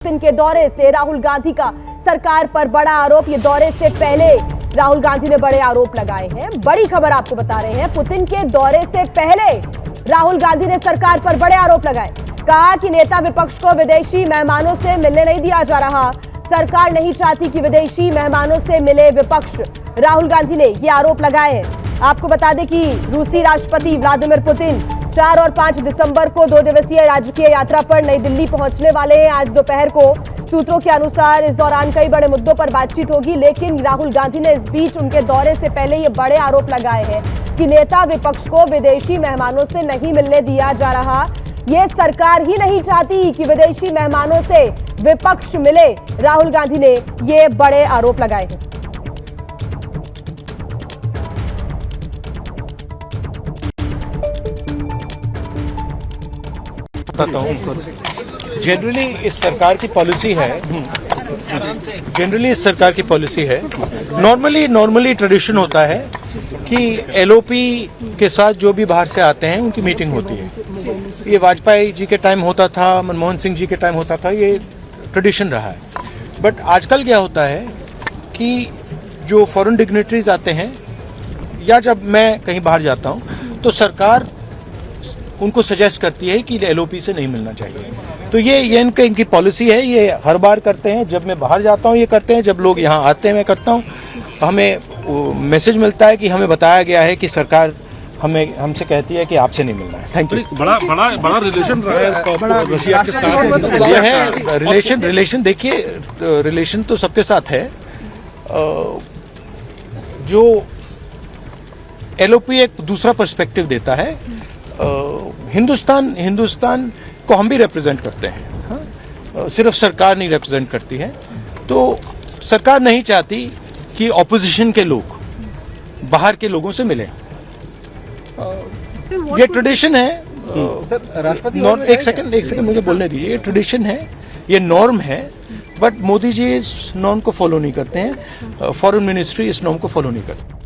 Putin के दौरे से राहुल गांधी का सरकार पर बड़ा आरोप। ये दौरे से पहले राहुल गांधी ने बड़े आरोप लगाए हैं। बड़ी खबर आपको बता रहे हैं, पुतिन के दौरे से पहले राहुल गांधी ने सरकार पर बड़े आरोप लगाए। कहा कि नेता विपक्ष को विदेशी मेहमानों से मिलने नहीं दिया जा रहा। सरकार नहीं चाहती कि विदेशी मेहमानों से मिले विपक्ष। राहुल गांधी ने ये आरोप लगाए हैं। आपको बता दें कि रूसी राष्ट्रपति व्लादिमीर पुतिन 4 और 5 दिसंबर को 2 दिवसीय राजकीय यात्रा पर नई दिल्ली पहुंचने वाले हैं। आज दोपहर को सूत्रों के अनुसार इस दौरान कई बड़े मुद्दों पर बातचीत होगी, लेकिन राहुल गांधी ने इस बीच उनके दौरे से पहले ये बड़े आरोप लगाए हैं कि नेता विपक्ष को विदेशी मेहमानों से नहीं मिलने दिया जा रहा। ये सरकार ही नहीं चाहती कि विदेशी मेहमानों से विपक्ष मिले। राहुल गांधी ने ये बड़े आरोप लगाए हैं। जनरली इस सरकार की पॉलिसी है, नॉर्मली ट्रेडिशन होता है कि एलओपी के साथ जो भी बाहर से आते हैं उनकी मीटिंग होती है। ये वाजपेयी जी के टाइम होता था, मनमोहन सिंह जी के टाइम होता था, ये ट्रेडिशन रहा है। बट आजकल क्या होता है कि जो फॉरेन डिग्नेटरीज आते हैं या जब मैं कहीं बाहर जाता हूँ तो सरकार उनको सजेस्ट करती है कि एलओपी से नहीं मिलना चाहिए। तो ये इनकी पॉलिसी है। ये हर बार करते हैं, जब मैं बाहर जाता हूँ ये करते हैं, जब लोग यहाँ आते हैं मैं करता हूँ। हमें मैसेज मिलता है कि हमें बताया गया है कि सरकार हमसे कहती है कि आपसे नहीं मिलना है। Thank you. बड़ा रिलेशन रहा है रशिया के साथ। ये है रिलेशन देखिए, रिलेशन तो सबके साथ है। जो एलओपी एक दूसरा पर्सपेक्टिव देता है। हिंदुस्तान को हम भी रिप्रेजेंट करते हैं, हाँ? सिर्फ सरकार नहीं रिप्रेजेंट करती है। तो सरकार नहीं चाहती कि ऑपोजिशन के लोग बाहर के लोगों से मिलें। ये ट्रेडिशन है। सर, राष्ट्रपति एक सेकंड मुझे बोलने दीजिए। ये ट्रेडिशन है, ये नॉर्म है, बट मोदी जी इस नॉर्म को फॉलो नहीं करते हैं। फॉरेन मिनिस्ट्री इस नॉर्म को फॉलो नहीं करती।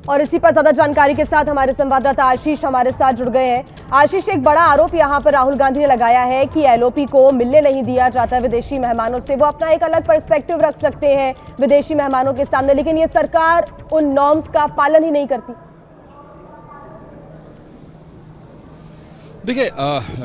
और इसी पर ज्यादा जानकारी के साथ हमारे संवाददाता आशीष हमारे साथ जुड़ गए हैं। आशीष, एक बड़ा आरोप यहाँ पर राहुल गांधी ने लगाया है कि एलओपी को मिलने नहीं दिया जाता विदेशी मेहमानों से। वो अपना एक अलग पर्सपेक्टिव रख सकते हैं विदेशी मेहमानों के सामने, लेकिन ये सरकार उन नॉर्म्स का पालन ही नहीं करती। देखिए,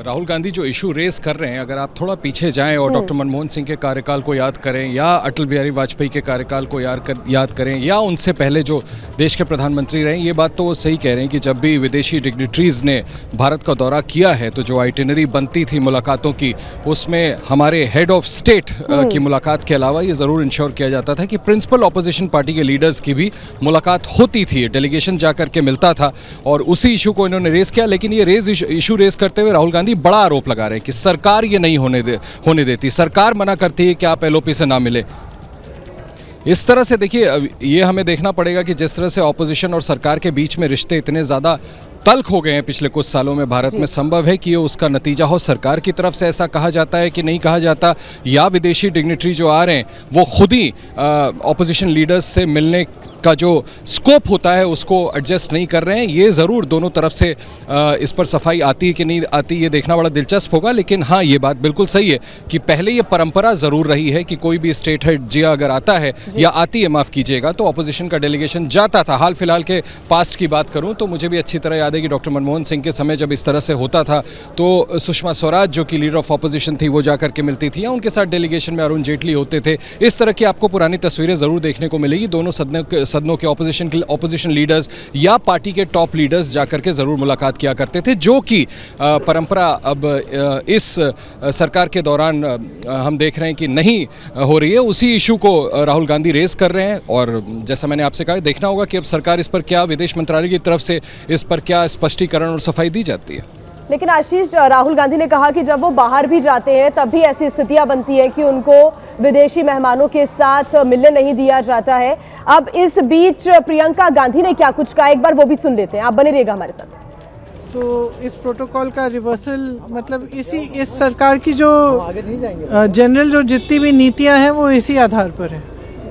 राहुल गांधी जो इशू रेस कर रहे हैं, अगर आप थोड़ा पीछे जाएं और डॉक्टर मनमोहन सिंह के कार्यकाल को याद करें या अटल बिहारी वाजपेयी के कार्यकाल को याद करें या उनसे पहले जो देश के प्रधानमंत्री रहे, ये बात तो वो सही कह रहे हैं कि जब भी विदेशी डिग्नेटरीज ने भारत का दौरा किया है तो जो आइटिनरी बनती थी मुलाकातों की, उसमें हमारे हेड ऑफ स्टेट की मुलाकात के अलावा ये ज़रूर इंश्योर किया जाता था कि प्रिंसिपल ऑपोजिशन पार्टी के लीडर्स की भी मुलाकात होती थी, डेलीगेशन जा करके मिलता था। और उसी इशू को इन्होंने रेस किया, लेकिन ये इशू रेस करते हुए राहुल गांधी बड़ा आरोप लगा रहे हैं कि सरकार ये नहीं होने देती। सरकार मना करती है कि आप एलओपी से ना मिले। इस तरह से देखिए, ये हमें देखना पड़ेगा कि जिस तरह से ऑपोजिशन और सरकार के बीच में रिश्ते इतने ज़्यादा तल्ख हो गए हैं पिछले कुछ सालों में भारत में, संभव है कि ये उसका नतीजा हो। सरकार की तरफ से ऐसा कहा जाता है कि नहीं कहा जाता, या विदेशी डिग्नेटरी जो आ रहे हैं वो खुद ही ऑपोजिशन लीडर्स से मिलने का जो स्कोप होता है उसको एडजस्ट नहीं कर रहे हैं। ये ज़रूर दोनों तरफ से इस पर सफाई आती है कि नहीं आती, ये देखना बड़ा दिलचस्प होगा। लेकिन हाँ, ये बात बिल्कुल सही है कि पहले ये परंपरा ज़रूर रही है कि कोई भी स्टेट हेड जी अगर आता है या आती है, माफ़ कीजिएगा, तो ऑपोजिशन का डेलीगेशन जाता था। हाल फिलहाल के पास्ट की बात करूँ तो मुझे भी अच्छी तरह याद है कि डॉक्टर मनमोहन सिंह के समय जब इस तरह से होता था तो सुषमा स्वराज जो कि लीडर ऑफ ऑपोजिशन थी वो जाकर के मिलती थी, या उनके साथ डेलीगेशन में अरुण जेटली होते थे। इस तरह की आपको पुरानी तस्वीरें ज़रूर देखने को मिलेगी। दोनों सदनों के ऑपोजिशन लीडर्स या पार्टी के टॉप लीडर्स जाकर के ज़रूर मुलाकात किया करते थे, जो कि परंपरा अब इस सरकार के दौरान हम देख रहे हैं कि नहीं हो रही है। उसी इशू को राहुल गांधी रेस कर रहे हैं और जैसा मैंने आपसे कहा, देखना होगा कि अब सरकार इस पर क्या, विदेश मंत्रालय की तरफ से इस पर क्या स्पष्टीकरण और सफाई दी जाती है। लेकिन आशीष, राहुल गांधी ने कहा कि जब वो बाहर भी जाते हैं तब भी ऐसी स्थितियां बनती है कि उनको विदेशी मेहमानों के साथ मिलने नहीं दिया जाता है। अब इस बीच प्रियंका गांधी ने क्या कुछ कहा, एक बार वो भी सुन लेते हैं। आप बने रहिएगा हमारे साथ। तो इस प्रोटोकॉल का रिवर्सल मतलब इस सरकार की जो जनरल जो जितनी भी नीतियां हैं वो इसी आधार पर है।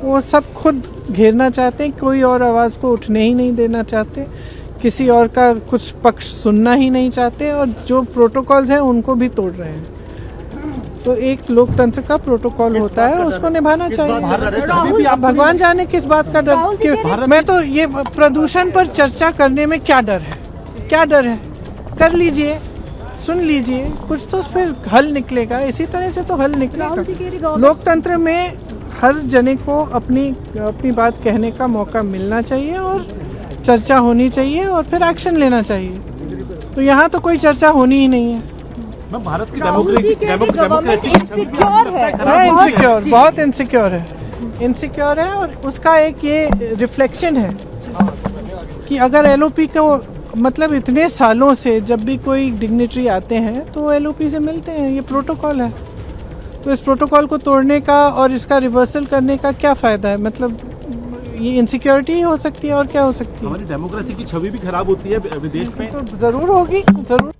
वो सब खुद घेरना चाहते हैं, कोई और आवाज़ को उठने ही नहीं देना चाहते। किसी और का कुछ पक्ष सुनना ही नहीं चाहते और जो प्रोटोकॉल्स हैं उनको भी तोड़ रहे हैं। तो एक लोकतंत्र का प्रोटोकॉल होता है, उसको निभाना चाहिए। अब भगवान जाने किस बात का डर। मैं तो ये प्रदूषण पर चर्चा करने में क्या डर है, क्या डर है? कर लीजिए, सुन लीजिए, कुछ तो फिर हल निकलेगा। इसी तरह से तो हल निकलेगा। लोकतंत्र में हर जने को अपनी बात कहने का मौका मिलना चाहिए और चर्चा होनी चाहिए और फिर एक्शन लेना चाहिए। तो यहाँ तो कोई चर्चा होनी ही नहीं है। भारत की डेमोक्रेसी बहुत इनसिक्योर है और उसका एक ये रिफ्लेक्शन है कि अगर एलओपी को मतलब इतने सालों से जब भी कोई डिग्निटरी आते हैं तो एलओपी से मिलते हैं, ये प्रोटोकॉल है। तो इस प्रोटोकॉल को तोड़ने का और इसका रिवर्सल करने का क्या फ़ायदा है? मतलब ये इनसिक्योरिटी ही हो सकती है और क्या हो सकती है? हमारी डेमोक्रेसी की छवि भी खराब होती है विदेश में। तो ज़रूर होगी, ज़रूर।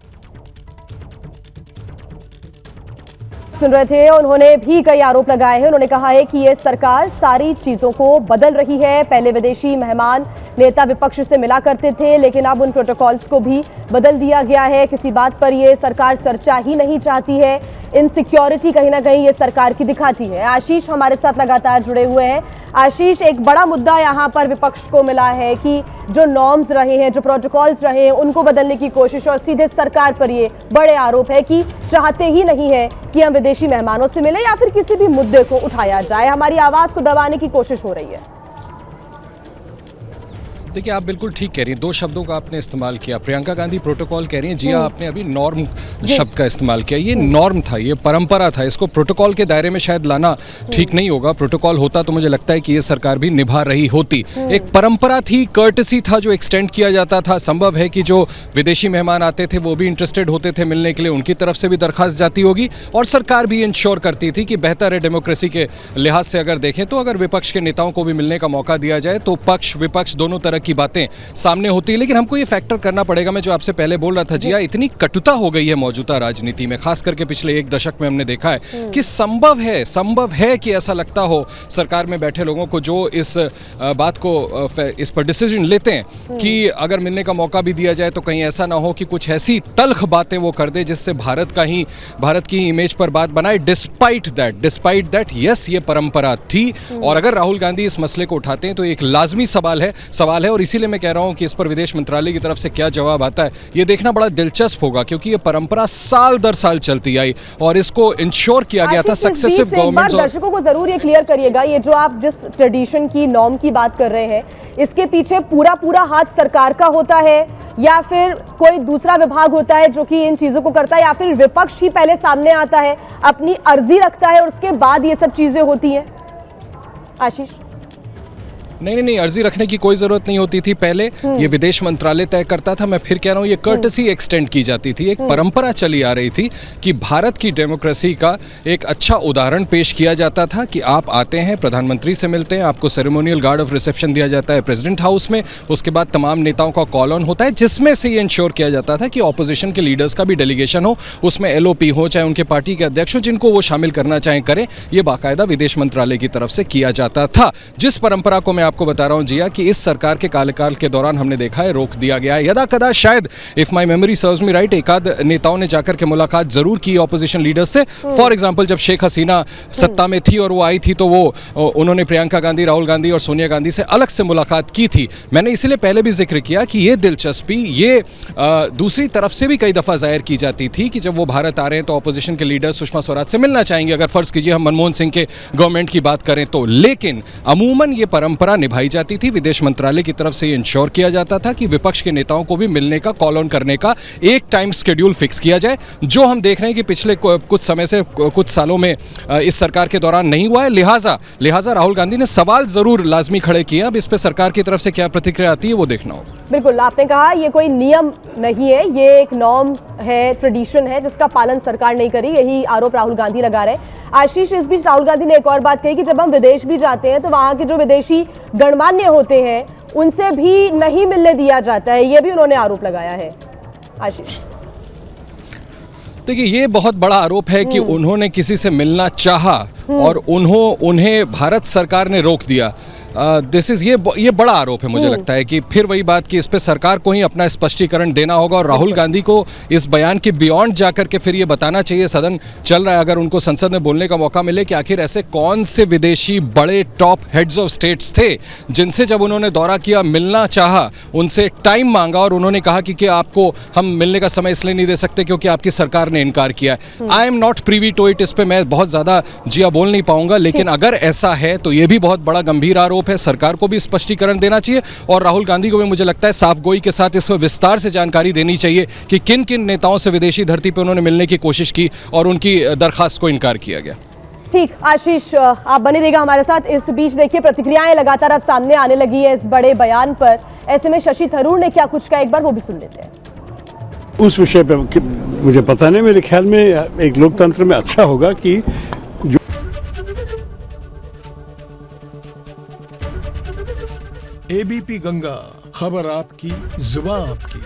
सुन रहे थे, उन्होंने भी कई आरोप लगाए हैं। उन्होंने कहा है कि ये सरकार सारी चीजों को बदल रही है। पहले विदेशी मेहमान नेता विपक्ष से मिला करते थे, लेकिन अब उन प्रोटोकॉल्स को भी बदल दिया गया है। किसी बात पर ये सरकार चर्चा ही नहीं चाहती है। इनसिक्योरिटी कहीं ना कहीं ये सरकार की दिखाती है। आशीष हमारे साथ लगातार जुड़े हुए हैं। आशीष, एक बड़ा मुद्दा यहाँ पर विपक्ष को मिला है कि जो नॉर्म्स रहे हैं, जो प्रोटोकॉल्स रहे हैं, उनको बदलने की कोशिश, और सीधे सरकार पर ये बड़े आरोप है कि चाहते ही नहीं है कि हम विदेशी मेहमानों से मिले या फिर किसी भी मुद्दे को उठाया जाए। हमारी आवाज को दबाने की कोशिश हो रही है। देखिए, आप बिल्कुल ठीक कह रही हैं। दो शब्दों का आपने इस्तेमाल किया। प्रियंका गांधी प्रोटोकॉल कह रही हैं, जिया आपने अभी नॉर्म शब्द का इस्तेमाल किया। ये नॉर्म था, ये परंपरा था। इसको प्रोटोकॉल के दायरे में शायद लाना ठीक नहीं होगा। प्रोटोकॉल होता तो मुझे लगता है कि ये सरकार भी निभा रही होती। एक परंपरा थी, कर्टसी था जो एक्सटेंड किया जाता था। संभव है कि जो विदेशी मेहमान आते थे वो भी इंटरेस्टेड होते थे मिलने के लिए, उनकी तरफ से भी दरखास्त जाती होगी और सरकार भी इंश्योर करती थी कि बेहतर है डेमोक्रेसी के लिहाज से अगर देखें तो अगर विपक्ष के नेताओं को भी मिलने का मौका दिया जाए तो पक्ष विपक्ष दोनों तरह की बातें सामने होती है। लेकिन हमको ये फैक्टर करना पड़ेगा, मैं जो आपसे पहले बोल रहा था जिया, इतनी कटुता हो गई है मौजूदा राजनीति में, खास करके पिछले एक दशक में हमने देखा है कि संभव है कि ऐसा लगता हो सरकार में बैठे लोगों को जो इस बात को इस पर डिसीजन लेते हैं कि अगर मिलने का मौका भी दिया जाए तो कहीं ऐसा ना हो कि कुछ ऐसी तल्ख बातें वो कर दे जिससे भारत की इमेज पर बात बनाए। डिस्पाइट दैट यस, ये परंपरा थी और अगर राहुल गांधी इस मसले को उठाते हैं तो एक लाजमी सवाल है और इसीलिए मैं कह रहा हूं कि इस पर विदेश मंत्रालय की तरफ से क्या जवाब आता है ये देखना बड़ा दिलचस्प होगा, क्योंकि ये परंपरा साल दर साल चलती आई और इसको इंश्योर किया गया था सक्सेसिव गवर्नमेंट्स। दर्शकों को जरूर ये क्लियर करिएगा, ये जो आप जिस ट्रेडिशन की नॉर्म की बात कर रहे हैं, इसके पीछे पूरा हाथ सरकार का होता है या फिर कोई दूसरा विभाग होता है जो कि इन चीजों को करता है, या फिर विपक्ष ही पहले सामने आता है, अपनी अर्जी रखता है और उसके बाद ये सब चीजें होती हैं? आशीष, नहीं, अर्जी रखने की कोई जरूरत नहीं होती थी। पहले ये विदेश मंत्रालय तय करता था। मैं फिर कह रहा हूँ, ये कर्टसी एक्सटेंड की जाती थी। एक परंपरा चली आ रही थी कि भारत की डेमोक्रेसी का एक अच्छा उदाहरण पेश किया जाता था कि आप आते हैं, प्रधानमंत्री से मिलते हैं, आपको सेरेमोनियल गार्ड ऑफ रिसेप्शन दिया जाता है प्रेसिडेंट हाउस में, उसके बाद तमाम नेताओं का कॉल ऑन होता है जिसमें से ये इंश्योर किया जाता था कि ऑपोजिशन के लीडर्स का भी डेलीगेशन हो, उसमें एलओपी हो, चाहे उनके पार्टी के अध्यक्ष हो, जिनको वो शामिल करना चाहें करें। ये बाकायदा विदेश मंत्रालय की तरफ से किया जाता था। जिस परंपरा को मैं आपको बता रहा हूं जिया कि इस सरकार के कार्यकाल के दौरान हमने देखा है रोक दिया गया है। यदा कदा शायद if my memory serves me right, एक आध नेताओं ने जाकर के मुलाकात जरूर की ऑपोजिशन लीडर्स से। फॉर एग्जांपल, जब शेख हसीना सत्ता में थी और वो आई थी तो वो उन्होंने प्रियंका गांधी, राहुल गांधी और सोनिया गांधी से अलग से मुलाकात की थी। मैंने इसलिए पहले भी जिक्र किया कि ये दिलचस्पी ये दूसरी तरफ से भी कई दफा जाहिर की जाती थी कि जब वो भारत आ रहे हैं तो ऑपोजिशन के लीडर सुषमा स्वराज से मिलना चाहेंगे, अगर फर्ज कीजिए हम मनमोहन सिंह के गवर्नमेंट की बात करें तो। लेकिन अमूमन ये परंपरा निभाई जाती थी, विदेश मंत्रालय की तरफ से ये इंश्योर किया जाता था कि विपक्ष के नेताओं को भी मिलने का, कॉल ऑन करने का एक टाइम शेड्यूल फिक्स किया जाए, जो हम देख रहे हैं कि पिछले कुछ समय से, कुछ सालों में इस सरकार के दौरान नहीं हुआ है। लिहाजा राहुल गांधी ने सवाल जरूर लाजमी खड़े किए। अब इस पे सरकार की तरफ से क्या प्रतिक्रिया आती है वो देखना होगा। बिल्कुल, आपने कहा ये कोई नियम नहीं है, ये एक नॉर्म है, ट्रेडिशन है जिसका पालन सरकार नहीं करी, यही आरोप राहुल गांधी लगा रहे हैं। आशीष, इस बीच राहुल गांधी ने एक और बात कही कि जब हम विदेश भी जाते हैं तो वहां के जो विदेशी गणमान्य होते हैं उनसे भी नहीं मिलने दिया जाता है, ये भी उन्होंने आरोप लगाया है। आशीष, देखिए, ये बहुत बड़ा आरोप है कि उन्होंने किसी से मिलना चाहा और उन्हें भारत सरकार ने रोक दिया। दिस इज ये बड़ा आरोप है मुझे लगता है कि फिर वही बात कि इस पे सरकार को ही अपना स्पष्टीकरण देना होगा और राहुल गांधी को इस बयान के बियॉन्ड जाकर के फिर ये बताना चाहिए, सदन चल रहा है अगर उनको संसद में बोलने का मौका मिले कि आखिर ऐसे कौन से विदेशी बड़े टॉप हेड्स ऑफ स्टेट्स थे जिनसे जब उन्होंने दौरा किया मिलना चाहा, उनसे टाइम मांगा और उन्होंने कहा कि आपको हम मिलने का समय इसलिए नहीं दे सकते क्योंकि आपकी सरकार ने इनकार किया है। I am not privy to it, इस पे मैं बहुत ज्यादा जिया बोल नहीं पाऊंगा, लेकिन अगर ऐसा है तो ये भी बहुत बड़ा गंभीर आरोप है। सरकार को भी स्पष्टीकरण देना चाहिए और राहुल गांधी को भी मुझे लगता है साफगोई के साथ इसमें विस्तार से जानकारी देनी चाहिए कि किन किन नेताओं से विदेशी धरती पर उन्होंने मिलने की कोशिश की और उनकी दरखास्त को इनकार किया गया। ठीक, आशीष आप बने रहिएगा हमारे साथ। इस बीच देखिए प्रतिक्रियाएं लगातार अब सामने आने लगी है इस बड़े बयान पर। ऐसे में शशि थरूर ने क्या कुछ कहा, एक बार वो भी सुन लेते हैं। उस विषय पे मुझे पता नहीं, मेरे ख्याल में एक लोकतंत्र में अच्छा होगा कि एबीपी गंगा, खबर आपकी, जुबान आपकी।